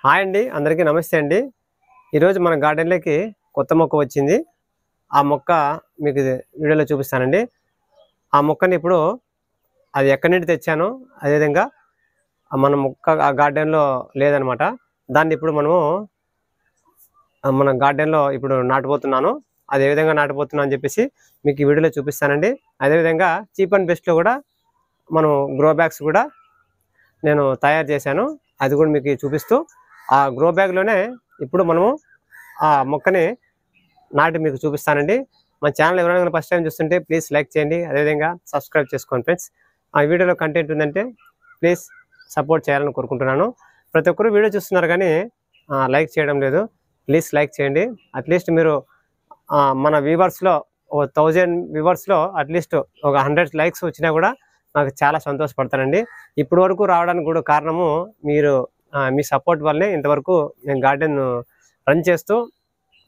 Hi అండి, అందరికీ నమస్తే అండి. ఈరోజు మన గార్డెన్లోకి కొత్త మొక్క వచ్చింది. ఆ మొక్క మీకు వీడియోలో చూపిస్తానండి. ఆ మొక్కని ఇప్పుడు అది ఎక్కడి నుండి తెచ్చానో అదేవిధంగా మన మొక్క ఆ గార్డెన్లో లేదనమాట. దాన్ని ఇప్పుడు మనము మన గార్డెన్లో ఇప్పుడు నాటబోతున్నాను. అది ఏ విధంగా నాటబోతున్నా అని చెప్పేసి మీకు ఈ వీడియోలో చూపిస్తానండి. అదేవిధంగా చీప్ అండ్ బెస్ట్లో కూడా మనం గ్రో బ్యాగ్స్ కూడా నేను తయారు చేశాను. అది కూడా మీకు చూపిస్తూ ఆ గ్రో బ్యాగ్లోనే ఇప్పుడు మనము ఆ మొక్కని నాటి మీకు చూపిస్తానండి. మన ఛానల్ ఎవరైనా ఫస్ట్ టైం చూస్తుంటే ప్లీజ్ లైక్ చేయండి, అదేవిధంగా సబ్స్క్రైబ్ చేసుకోండి ఫ్రెండ్స్. ఆ వీడియోలో కంటెంట్ ఉందంటే ప్లీజ్ సపోర్ట్ చేయాలని కోరుకుంటున్నాను. ప్రతి ఒక్కరు వీడియో చూస్తున్నారు కానీ లైక్ చేయడం లేదు. ప్లీజ్ లైక్ చేయండి. అట్లీస్ట్ మీరు మన వ్యూవర్స్లో 1000 వ్యూవర్స్లో అట్లీస్ట్ ఒక 100 లైక్స్ వచ్చినా కూడా నాకు చాలా సంతోషపడతానండి. ఇప్పటి వరకు రావడానికి కూడా కారణము మీరు మీ సపోర్ట్ వల్లనే ఇంతవరకు నేను గార్డెన్ రన్ చేస్తూ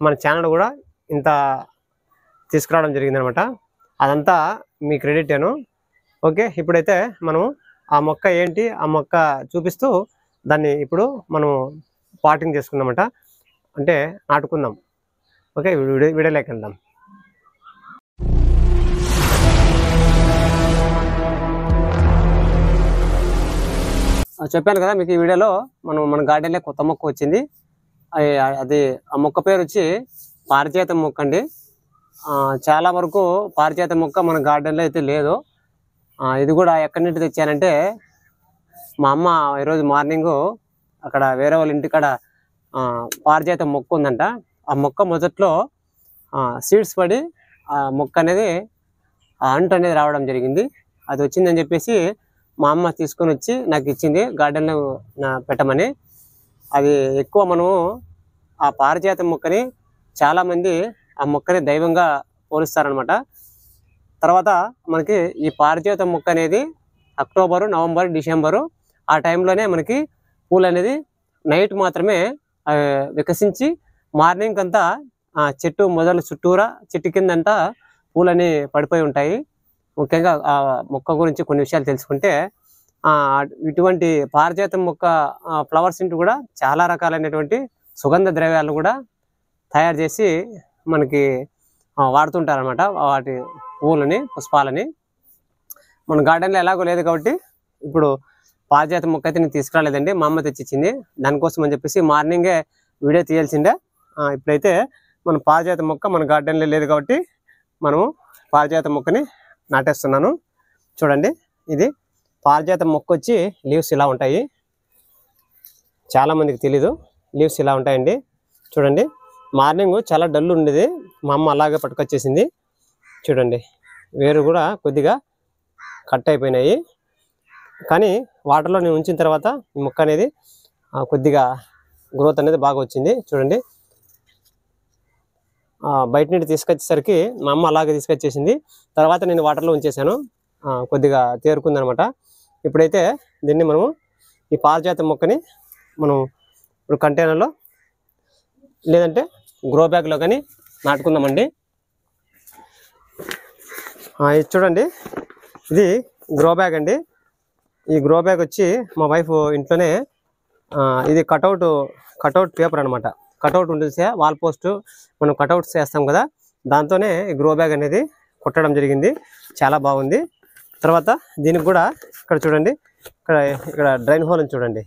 మన ఛానల్ కూడా ఇంత తీసుకురావడం జరిగిందనమాట. అదంతా మీ క్రెడిటేను. ఓకే, ఇప్పుడైతే మనము ఆ మొక్క ఏంటి ఆ మొక్క చూపిస్తూ దాన్ని ఇప్పుడు మనం పాటింగ్ చేసుకుందామట, అంటే నాటుకుందాం. ఓకే, వీడియోలోకి వెళ్దాం. చెప్పాను కదా మీకు ఈ వీడియోలో మన గార్డెన్లో కొత్త మొక్క వచ్చింది. అది ఆ మొక్క పేరు వచ్చి పారిజాత మొక్క అండి. చాలా వరకు పారిజాత మొక్క మన గార్డెన్లో అయితే లేదు. ఇది కూడా ఎక్కడి నుండి తెచ్చానంటే మా అమ్మ ఈరోజు మార్నింగు అక్కడ వేరే వాళ్ళ ఇంటికాడ పారిజాత మొక్క ఉందంట. ఆ మొక్క మొదట్లో సీడ్స్ పడి ఆ మొక్క అనేది అంటు అనేది రావడం జరిగింది. అది వచ్చిందని చెప్పేసి మా అమ్మ తీసుకొని వచ్చి నాకు ఇచ్చింది గార్డెన్లో పెట్టమని. అది ఎక్కువ మనము ఆ పారిజాత మొక్కని చాలామంది ఆ మొక్కని దైవంగా పోలుస్తారనమాట. తర్వాత మనకి ఈ పారిజాత మొక్క అనేది అక్టోబరు, నవంబర్, డిసెంబరు ఆ టైంలోనే మనకి పూలు అనేది నైట్ మాత్రమే వికసించి మార్నింగ్ అంతా చెట్టు మొదలు చుట్టూరా చెట్టు కిందంతా పూలని పడిపోయి ఉంటాయి. ముఖ్యంగా ఆ మొక్క గురించి కొన్ని విషయాలు తెలుసుకుంటే ఇటువంటి పారిజాతం మొక్క ఫ్లవర్స్ ఇంటి కూడా చాలా రకాలైనటువంటి సుగంధ ద్రవ్యాలను కూడా తయారు చేసి మనకి వాడుతుంటారనమాట. వాటి పూలని, పుష్పాలని మన గార్డెన్లో ఎలాగో లేదు కాబట్టి ఇప్పుడు పారిజాత మొక్క అయితే నేను తీసుకురాలేదండి, మా అమ్మ తెచ్చిచ్చింది. దానికోసం అని చెప్పేసి మార్నింగే వీడియో తీయాల్సిందే. ఇప్పుడైతే మన పారిజాత మొక్క మన గార్డెన్లో లేదు కాబట్టి మనము పారిజాత మొక్కని నాటేస్తున్నాను. చూడండి, ఇది పారిజాత మొక్క వచ్చి లీవ్స్ ఇలా ఉంటాయి. చాలామందికి తెలీదు, లీవ్స్ ఇలా ఉంటాయండి. చూడండి, మార్నింగ్ చాలా డల్ ఉండేది, మా అమ్మ అలాగే పట్టుకొచ్చేసింది. చూడండి, వేరు కూడా కొద్దిగా కట్ అయిపోయినాయి. కానీ వాటర్లో నేను ఉంచిన తర్వాత ఈ మొక్క అనేది కొద్దిగా గ్రోత్ అనేది బాగా వచ్చింది. చూడండి, బయట నుండి తీసుకొచ్చేసరికి మా అమ్మ అలాగే తీసుకొచ్చేసింది. తర్వాత నేను వాటర్లో ఉంచేసాను, కొద్దిగా తేరుకుందనమాట. ఇప్పుడైతే దీన్ని మనము ఈ పారిజాత మొక్కని మనం ఇప్పుడు కంటైనర్లో లేదంటే గ్రో బ్యాగ్లో కానీ నాటుకుందామండి. ఇది చూడండి, ఇది గ్రో బ్యాగ్ అండి. ఈ గ్రో బ్యాగ్ వచ్చి మా వైఫ్ ఇంట్లోనే ఇది కటౌట్ పేపర్ అనమాట. కటౌట్ ఉంటుంది, వాల్ పోస్ట్ మనం కటౌట్స్ చేస్తాం కదా, దాంతోనే ఈ గ్రో బ్యాగ్ అనేది కుట్టడం జరిగింది. చాలా బాగుంది. తర్వాత దీనికి కూడా ఇక్కడ చూడండి, ఇక్కడ డ్రైన్ హోల్ అని చూడండి,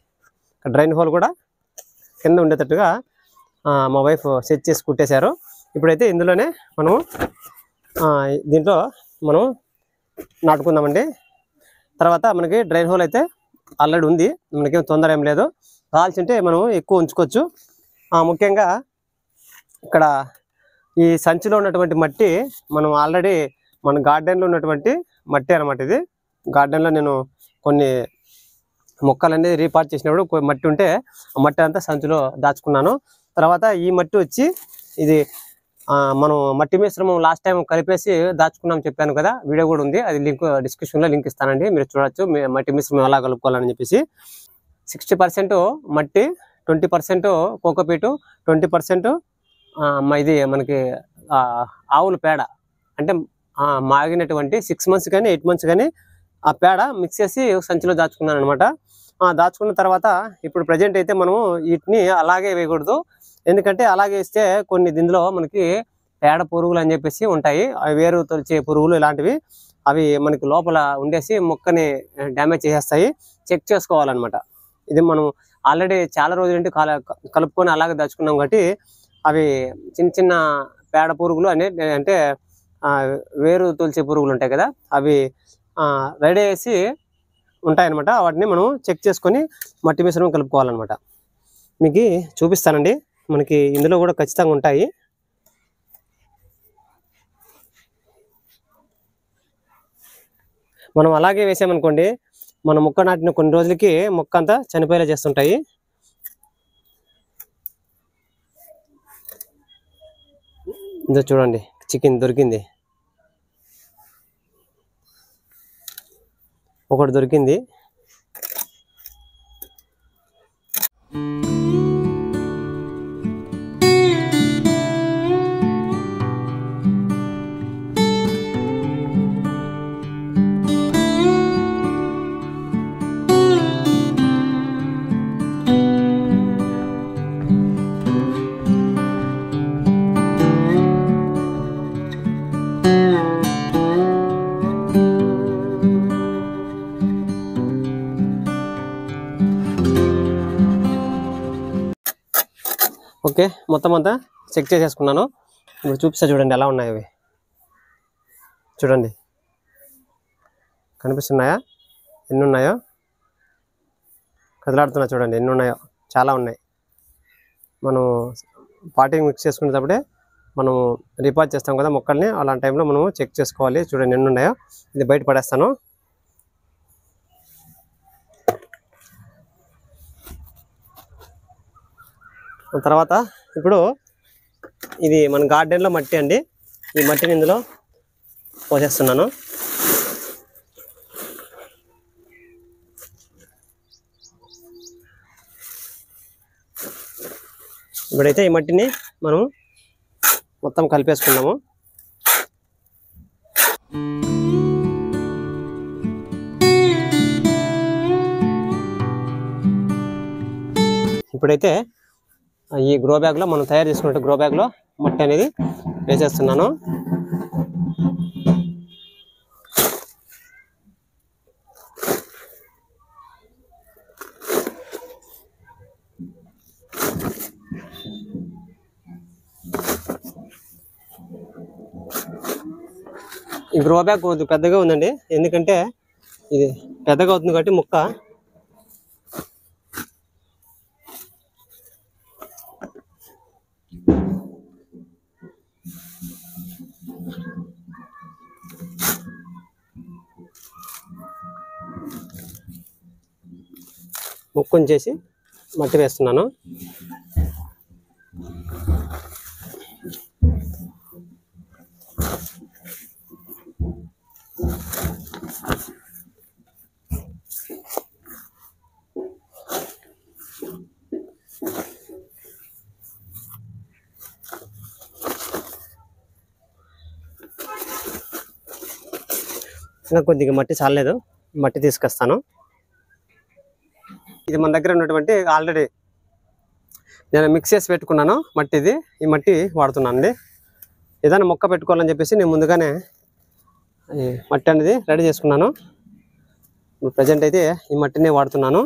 ఇక్కడ డ్రైన్ హోల్ కూడా కింద ఉండేటట్టుగా మా వైఫ్ సెట్ చేసి కుట్టేశారు. ఇప్పుడైతే ఇందులోనే మనము దీంట్లో మనం నాటుకుందామండి. తర్వాత మనకి డ్రైన్ హోల్ అయితే ఆల్రెడీ ఉంది, మనకేం తొందర ఏం లేదు. కావాల్సింటే మనం ఎక్కువ ఉంచుకోవచ్చు. ముఖ్యంగా ఇక్కడ ఈ సంచిలో ఉన్నటువంటి మట్టి మనం ఆల్రెడీ మన గార్డెన్లో ఉన్నటువంటి మట్టి అనమాట. ఇది గార్డెన్లో నేను కొన్ని మొక్కలన్నీ రీపార్ట్ చేసినప్పుడు మట్టి ఉంటే ఆ మట్టి అంతా సంచిలో దాచుకున్నాను. తర్వాత ఈ మట్టి వచ్చి ఇది మనం మట్టి మిశ్రమం లాస్ట్ టైం కలిపేసి దాచుకున్నాం చెప్పాను కదా, వీడియో కూడా ఉంది, అది లింక్ డిస్క్రిప్షన్లో లింక్ ఇస్తానండి, మీరు చూడొచ్చు మట్టి మిశ్రమం ఎలా కలుపుకోవాలని చెప్పేసి. 60% మట్టి, 20% కోకోపీటు, 20% ఇది మనకి ఆవుల పేడ, అంటే మాగినటువంటి 6 months కానీ 8 months కానీ ఆ పేడ మిక్స్ చేసి సంచిలో దాచుకున్నాను అనమాట. దాచుకున్న తర్వాత ఇప్పుడు ప్రజెంట్ అయితే మనము వీటిని అలాగే వేయకూడదు. ఎందుకంటే అలాగే వేస్తే కొన్ని దీనిలో మనకి పేడ పురుగులు అని చెప్పేసి ఉంటాయి, అవి వేరు తొలిచే పురుగులు ఇలాంటివి, అవి మనకి లోపల ఉండేసి మొక్కని డ్యామేజ్ చేసేస్తాయి. చెక్ చేసుకోవాలన్నమాట. ఇది మనం ఆల్రెడీ చాలా రోజుల నుండి కలుపుకొని అలాగే దాచుకున్నాం కాబట్టి అవి చిన్న చిన్న పేడ పురుగులు అంటే వేరు తొలిచే పురుగులు ఉంటాయి కదా, అవి రెడీ చేసి ఉంటాయన్నమాట. వాటిని మనం చెక్ చేసుకొని మట్టి మిశ్రమం కలుపుకోవాలన్నమాట. మీకు చూపిస్తానండి, మనకి ఇందులో కూడా ఖచ్చితంగా ఉంటాయి. మనం అలాగే వేసామనుకోండి, మన మొక్క నాటిన కొన్ని రోజులకి మొక్క అంతా చనిపోయేలా చేస్తుంటాయి. ఇదో చూడండి, చికెన్ దొరికింది, ఒకటి దొరికింది. ఓకే, మొత్తం అంతా చెక్ చేసేసుకున్నాను. ఇప్పుడు చూపిస్తా చూడండి ఎలా ఉన్నాయి అవి. చూడండి, కనిపిస్తున్నాయా ఎన్ని ఉన్నాయో? కదలాడుతున్నా చూడండి ఎన్ని ఉన్నాయో, చాలా ఉన్నాయి. మనం పాటింగ్ మిక్స్ చేసుకునేటప్పుడే మనం రిపార్ట్ చేస్తాం కదా మొక్కల్ని, అలాంటి టైంలో మనం చెక్ చేసుకోవాలి. చూడండి ఎన్ని ఉన్నాయో. ఇది బయట పడేస్తాను. తర్వాత ఇప్పుడు ఇది మన గార్డెన్లో మట్టి అండి, ఈ మట్టిని ఇందులో పోసేస్తున్నాను. ఇప్పుడైతే ఈ మట్టిని మనం మొత్తం కలిపేసుకున్నాము. ఇప్పుడైతే ఈ గ్రో బ్యాగ్లో మనం తయారు చేసుకున్నట్టు గ్రో బ్యాగ్లో మట్టి అనేది వేసేస్తున్నాను. ఈ గ్రో బ్యాగ్ కొద్దిగా పెద్దగా ఉందండి, ఎందుకంటే ఇది పెద్దగా అవుతుంది కాబట్టి మొక్క ముక్కుని చేసి మట్టి వేస్తున్నాను. ఇంకా కొద్దిగా మట్టి చాలలేదు, మట్టి తీసుకొస్తాను. ఇది మన దగ్గర ఉన్నటువంటి ఆల్రెడీ నేను మిక్స్ చేసి పెట్టుకున్నాను మట్టి. ఇది ఈ మట్టి వాడుతున్నాను అండి. ఏదైనా మొక్క పెట్టుకోవాలని చెప్పేసి నేను ముందుగానే మట్టి అనేది రెడీ చేసుకున్నాను. ఇప్పుడు ప్రజెంట్ అయితే ఈ మట్టిని వాడుతున్నాను.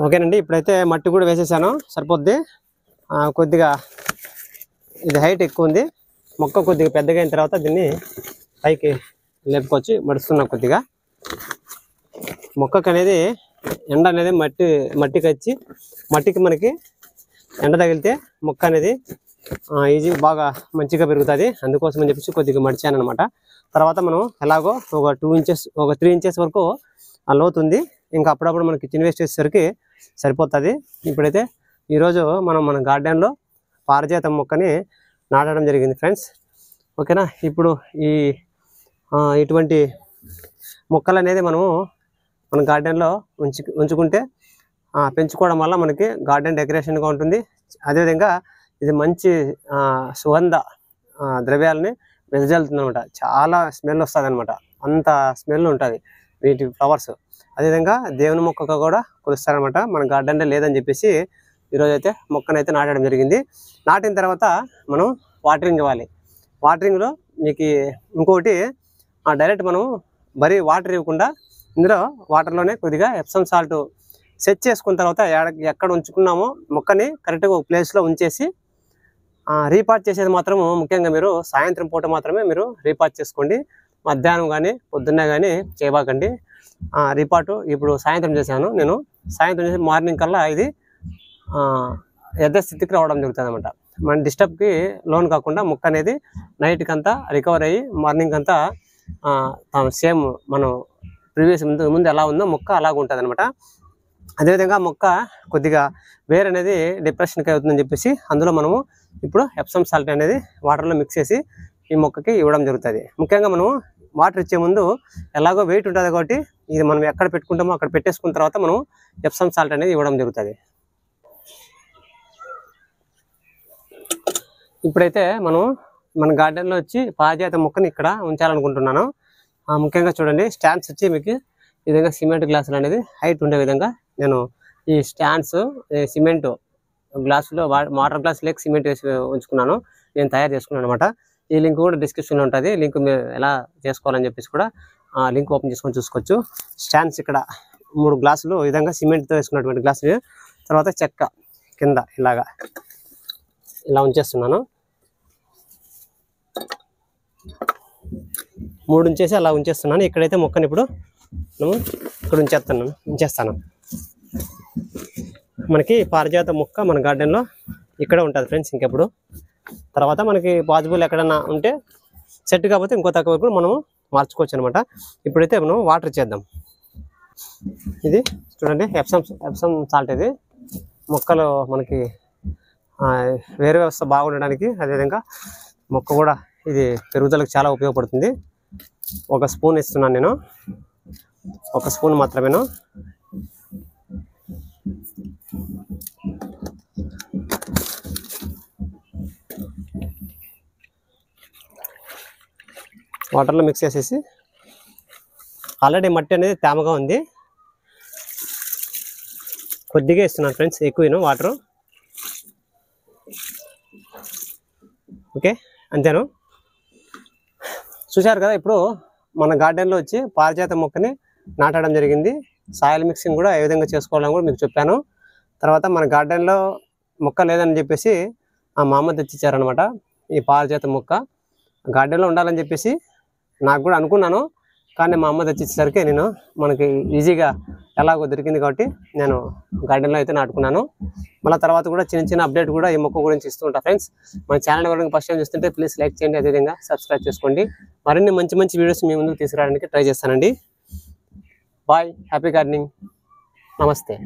ఓకేనండి, ఇప్పుడైతే మట్టి కూడా వేసేసాను, సరిపోద్ది. కొద్దిగా ఇది హైట్ ఎక్కువ ఉంది, మొక్క కొద్దిగా పెద్దగా అయిన తర్వాత దీన్ని పైకి లేపుకొచ్చి మడుస్తున్నా. కొద్దిగా మొక్కకు అనేది ఎండ అనేది మట్టికి వచ్చి మట్టికి మనకి ఎండ తగిలితే మొక్క అనేది ఈజీ బాగా మంచిగా పెరుగుతుంది. అందుకోసం అని చెప్పేసి కొద్దిగా మడిచాను అనమాట. తర్వాత మనం ఎలాగో ఒక 2 ఇంచెస్ 3 ఇంచెస్ వరకు లోతుంది. ఇంకా అప్పుడప్పుడు మనకి చిన్న వేస్ట్ చేసేసరికి సరిపోతుంది. ఇప్పుడైతే ఈరోజు మనం మన గార్డెన్లో పారిజాతం మొక్కని నాటడం జరిగింది ఫ్రెండ్స్. ఓకేనా. ఇప్పుడు ఇటువంటి మొక్కలు అనేది మనము మన గార్డెన్లో ఉంచుకుంటే పెంచుకోవడం వల్ల మనకి గార్డెన్ డెకరేషన్గా ఉంటుంది. అదేవిధంగా ఇది మంచి సుగంధ ద్రవ్యాలని వెదజల్లుతుంది అనమాట. చాలా స్మెల్ వస్తుంది అనమాట, అంత స్మెల్ ఉంటుంది వీటి ఫ్లవర్స్. అదేవిధంగా దేవుని మొక్కగా కూడా కొలుస్తారనమాట. మన గార్డెన్లో లేదని చెప్పేసి ఈరోజైతే మొక్కనైతే నాటడం జరిగింది. నాటిన తర్వాత మనం వాటరింగ్ ఇవ్వాలి. వాటరింగ్లో మీకు ఇంకోటి డైరెక్ట్ మనం బరీ వాటర్ ఇవ్వకుండా ఇందులో వాటర్లోనే కొద్దిగా ఎప్సమ్ సాల్ట్ సెట్ చేసుకున్న తర్వాత ఎక్కడ ఉంచుకున్నామో మొక్కని కరెక్ట్గా ఒక ప్లేస్లో ఉంచేసి రీపాట్ చేసేది మాత్రం ముఖ్యంగా మీరు సాయంత్రం పూట మాత్రమే మీరు రీపాట్ చేసుకోండి. మధ్యాహ్నం కానీ పొద్దున్నే కానీ చేయబాకండి. రీపాటు ఇప్పుడు సాయంత్రం చేశాను నేను. సాయంత్రం చేసి మార్నింగ్ కల్లా ఇది యథాస్థితికి రావడం జరుగుతుంది అనమాట. మన డిస్టర్బ్కి లోన్ కాకుండా మొక్క అనేది నైట్కి అంతా రికవర్ అయ్యి మార్నింగ్ అంతా సేమ్ మనం ప్రీవియస్ ముందు ఎలా ఉందో మొక్క అలాగ ఉంటుంది అనమాట. అదేవిధంగా మొక్క కొద్దిగా వేర్ అనేది డిప్రెషన్కి అవుతుందని చెప్పేసి అందులో మనము ఇప్పుడు ఎప్సమ్ సాల్ట్ అనేది వాటర్లో మిక్స్ చేసి ఈ మొక్కకి ఇవ్వడం జరుగుతుంది. ముఖ్యంగా మనము వాటర్ ఇచ్చే ముందు ఎలాగో వెయిట్ ఉంటుంది కాబట్టి ఇది మనం ఎక్కడ పెట్టుకుంటామో అక్కడ పెట్టేసుకున్న తర్వాత మనం ఎప్సమ్ సాల్ట్ అనేది ఇవ్వడం జరుగుతుంది. ఇప్పుడైతే మనం మన గార్డెన్లో వచ్చి పారిజాత మొక్కని ఇక్కడ ఉంచాలనుకుంటున్నాను. ముఖ్యంగా చూడండి, స్టాండ్స్ వచ్చి మీకు ఈ విధంగా సిమెంట్ గ్లాసులు అనేది హైట్ ఉండే విధంగా నేను ఈ స్టాండ్స్ సిమెంట్ గ్లాసులో వాటర్ గ్లాస్ లేక సిమెంట్ వేసి ఉంచుకున్నాను. నేను తయారు చేసుకున్నాను అనమాట. ఈ లింక్ కూడా డిస్క్రిప్షన్లో ఉంటుంది. లింక్ మీరు ఎలా చేసుకోవాలని చెప్పేసి కూడా లింక్ ఓపెన్ చేసుకొని చూసుకోవచ్చు. స్టాండ్స్ ఇక్కడ 3 గ్లాసులు ఈ విధంగా సిమెంట్తో వేసుకున్నటువంటి గ్లాసులు, తర్వాత చెక్క కింద ఇలా ఉంచేస్తున్నాను. 3 ఉంచేసి అలా ఉంచేస్తున్నాను. ఇక్కడైతే మొక్కని ఇప్పుడు ఇక్కడ ఉంచేస్తాను. మనకి పారిజాత మొక్క మన గార్డెన్లో ఇక్కడ ఉంటుంది ఫ్రెండ్స్. ఇంకెప్పుడు తర్వాత మనకి పాసిబుల్ ఎక్కడన్నా ఉంటే సెట్ కాకపోతే ఇంకో తక్కువ కూడా మనము మార్చుకోవచ్చు అనమాట. ఇప్పుడైతే మనం వాటర్ ఇచ్చేద్దాం. ఇది చూడండి ఎప్సమ్ సాల్ట్. ఇది మొక్కలు మనకి వేరే వ్యవస్థ బాగుండడానికి, అదేవిధంగా మొక్క కూడా ఇది పెరుగుదలకు చాలా ఉపయోగపడుతుంది. 1 స్పూన్ ఇస్తున్నాను నేను, 1 స్పూన్ మాత్రమేను. వాటర్లో మిక్స్ చేసేసి, ఆల్రెడీ మట్టి అనేది తేమగా ఉంది, కొద్దిగా ఇస్తున్నాను ఫ్రెండ్స్, ఎక్కువ వాటరు. ఓకే, అంతేను. చూశారు కదా, ఇప్పుడు మన గార్డెన్లో వచ్చి పారిజాత మొక్కని నాటడం జరిగింది. సాయిల్ మిక్సింగ్ కూడా ఏ విధంగా చేసుకోవాలని కూడా మీకు చెప్పాను. తర్వాత మన గార్డెన్లో మొక్క లేదని చెప్పేసి మా అమ్మ తెచ్చిచ్చారనమాట. ఈ పారిజాత మొక్క గార్డెన్లో ఉండాలని చెప్పేసి నాకు కూడా అనుకున్నాను, కానీ మా అమ్మ తెచ్చిచ్చేసరికి నేను మనకి ఈజీగా ఎలాగో దొరికింది కాబట్టి నేను గార్డెన్లో అయితే నాటుకున్నాను. మళ్ళీ తర్వాత కూడా చిన్న అప్డేట్ కూడా ఈ మొక్క గురించి ఇస్తూ ఉంటాను ఫ్రెండ్స్. మన ఛానల్ ఎవరైనా ఫస్ట్ టైం చూస్తుంటే ప్లీజ్ లైక్ చేయండి, అదేవిధంగా సబ్స్క్రైబ్ చేసుకోండి. మరిన్ని మంచి వీడియోస్ మీ ముందుకు తీసుకురావడానికి ట్రై చేస్తానండి. బాయ్, హ్యాపీ గార్డెనింగ్, నమస్తే.